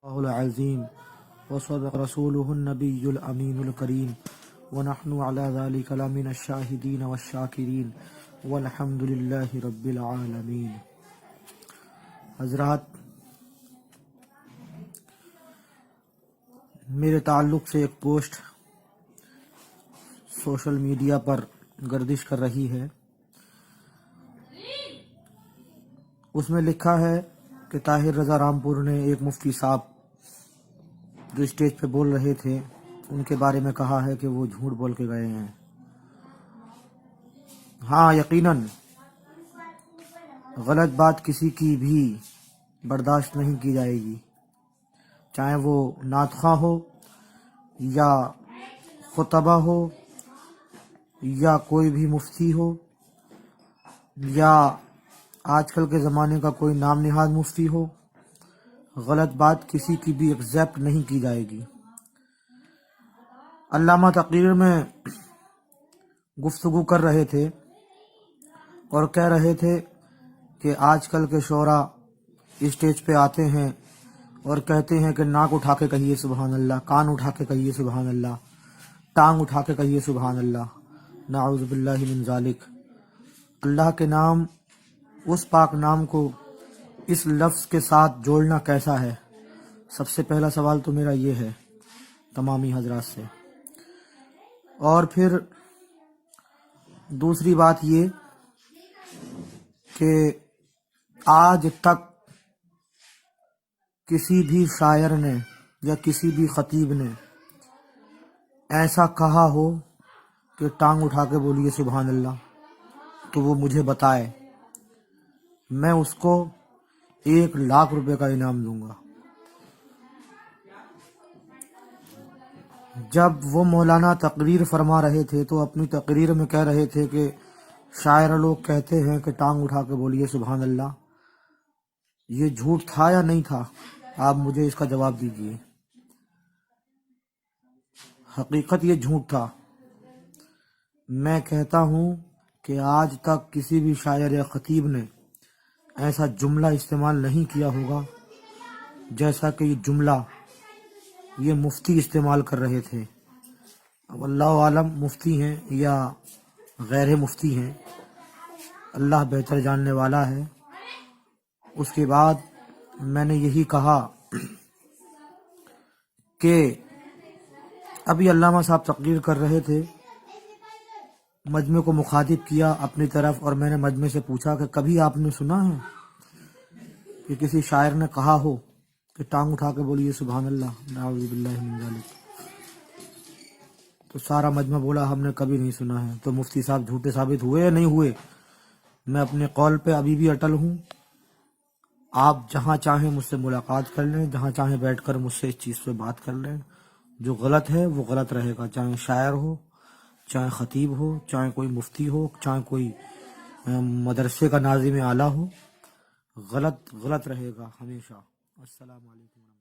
العظیم وصدق رسوله النبی الامین الکریم ونحن علی ذلک لمن الشاہدین والشاکرین والحمد للہ رب العالمین۔ حضرات، میرے تعلق سے ایک پوسٹ سوشل میڈیا پر گردش کر رہی ہے۔ اس میں لکھا ہے کہ طاہر رضا رامپور نے ایک مفتی صاحب جو اسٹیج پہ بول رہے تھے ان کے بارے میں کہا ہے کہ وہ جھوٹ بول کے گئے ہیں۔ ہاں، یقیناً غلط بات کسی کی بھی برداشت نہیں کی جائے گی، چاہے وہ نعت خواں ہو یا خطبہ ہو یا کوئی بھی مفتی ہو یا آج کل کے زمانے کا کوئی نام نہاد مفتی ہو۔ غلط بات کسی کی بھی ایکسیپٹ نہیں کی جائے گی۔ علامہ تقریر میں گفتگو کر رہے تھے اور کہہ رہے تھے کہ آج کل کے شعراء اسٹیج پہ آتے ہیں اور کہتے ہیں کہ ناک اٹھا کے کہیے سبحان اللہ، کان اٹھا کے کہیے سبحان اللہ، ٹانگ اٹھا کے کہیے سبحان اللہ، نعوذ باللہ من ذالک۔ اللہ کے نام، اس پاک نام کو اس لفظ کے ساتھ جوڑنا کیسا ہے؟ سب سے پہلا سوال تو میرا یہ ہے تمامی حضرات سے۔ اور پھر دوسری بات یہ کہ آج تک کسی بھی شاعر نے یا کسی بھی خطیب نے ایسا کہا ہو کہ ٹانگ اٹھا کے بولیے سبحان اللہ تو وہ مجھے بتائے، میں اس کو 1,00,000 روپے کا انعام دوں گا۔ جب وہ مولانا تقریر فرما رہے تھے تو اپنی تقریر میں کہہ رہے تھے کہ شاعر لوگ کہتے ہیں کہ ٹانگ اٹھا کے بولیے سبحان اللہ، یہ جھوٹ تھا یا نہیں تھا؟ آپ مجھے اس کا جواب دیجئے۔ حقیقت یہ جھوٹ تھا۔ میں کہتا ہوں کہ آج تک کسی بھی شاعر یا خطیب نے ایسا جملہ استعمال نہیں کیا ہوگا جیسا کہ یہ جملہ یہ مفتی استعمال کر رہے تھے۔ اب اللہ عالم مفتی ہیں یا غیر مفتی ہیں، اللہ بہتر جاننے والا ہے۔ اس کے بعد میں نے یہی کہا کہ ابھی علامہ صاحب تقریر کر رہے تھے، مجمع کو مخاطب کیا اپنی طرف، اور میں نے مجمع سے پوچھا کہ کبھی آپ نے سنا ہے کہ کسی شاعر نے کہا ہو کہ ٹانگ اٹھا کے بولیے سبحان اللہ، نعوذ باللہ من ذالک؟ تو سارا مجمع بولا ہم نے کبھی نہیں سنا ہے۔ تو مفتی صاحب جھوٹے ثابت ہوئے یا نہیں ہوئے؟ میں اپنے قول پہ ابھی بھی اٹل ہوں۔ آپ جہاں چاہیں مجھ سے ملاقات کر لیں، جہاں چاہیں بیٹھ کر مجھ سے اس چیز پہ بات کر لیں۔ جو غلط ہے وہ غلط رہے گا، چاہے شاعر ہو، چاہے خطیب ہو، چاہے کوئی مفتی ہو، چاہے کوئی مدرسے کا ناظم اعلیٰ ہو، غلط غلط رہے گا ہمیشہ۔ السلام علیکم۔